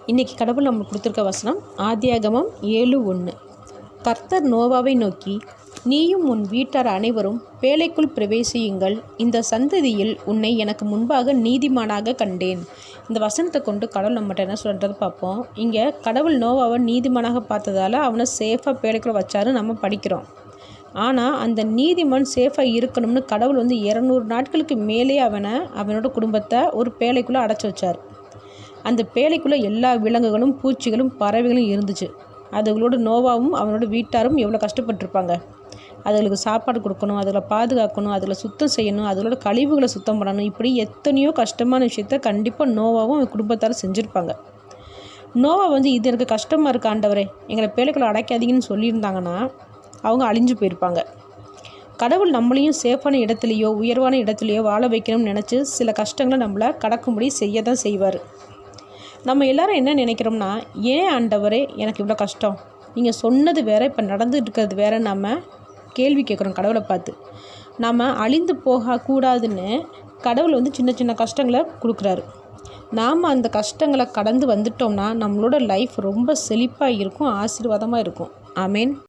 இன்றைக்கி கடவுள் நம்மளுக்கு கொடுத்துருக்க வசனம் ஆதியாகமம் 7:1. கர்த்தர் நோவாவை நோக்கி, நீயும் உன் வீட்டார் அனைவரும் பேழைக்குள் பிரவேசியுங்கள், இந்த சந்ததியில் உன்னை எனக்கு முன்பாக நீதிமானாக கண்டேன். இந்த வசனத்தை கொண்டு கடவுள் நம்மகிட்ட என்ன சொல்கிறது பார்ப்போம். இங்கே கடவுள் நோவாவை நீதிமானாக பார்த்ததால் அவனை சேஃபாக பேழைக்குள்ளே வச்சாரு நம்ம படிக்கிறோம். ஆனால் அந்த நீதிமான் சேஃபாக இருக்கணும்னு கடவுள் 200 நாட்களுக்கு மேலே அவனோட குடும்பத்தை ஒரு பேழைக்குள்ளே அடைச்சி வச்சார். அந்த பேழைக்குள்ளே எல்லா விலங்குகளும் பூச்சிகளும் பறவைகளும் இருந்துச்சு. அதுகளோட நோவாவும் அவனோட வீட்டாரும் எவ்வளோ கஷ்டப்பட்டுருப்பாங்க. அதுகளுக்கு சாப்பாடு கொடுக்கணும், அதில் பாதுகாக்கணும், அதில் சுத்தம் செய்யணும், அதோட கழிவுகளை சுத்தம் பண்ணணும். இப்படி எத்தனையோ கஷ்டமான விஷயத்த கண்டிப்பாக நோவாவும் அவன் குடும்பத்தார் செஞ்சுருப்பாங்க. நோவா இது எனக்கு கஷ்டமாக இருக்கு ஆண்டவரே, எங்களை பேழைக்குள்ளே அடைக்காதீங்கன்னு சொல்லியிருந்தாங்கன்னா அவங்க அழிஞ்சு போயிருப்பாங்க. கடவுள் நம்மளையும் சேஃபான இடத்துலையோ உயர்வான இடத்துலையோ வாழ வைக்கணும்னு நினச்சி சில கஷ்டங்களை நம்மளை கடக்கும்படி செய்ய தான் செய்வார். நம்ம எல்லாரும் என்ன நினைக்கிறோம்னா, ஏன் ஆண்டவரே எனக்கு இவ்வளோ கஷ்டம், நீங்கள் சொன்னது வேறு, இப்போ நடந்துட்டு இருக்கிறது வேறு நம்ம கேள்வி கேட்குறோம் கடவுளை பார்த்து. நம்ம அழிந்து போகக்கூடாதுன்னு கடவுள் சின்ன சின்ன கஷ்டங்களை கொடுக்குறாரு. நாம் அந்த கஷ்டங்களை கடந்து வந்துட்டோம்னா நம்மளோட லைஃப் ரொம்ப செழிப்பாக இருக்கும், ஆசீர்வாதமாக இருக்கும். ஆமேன்.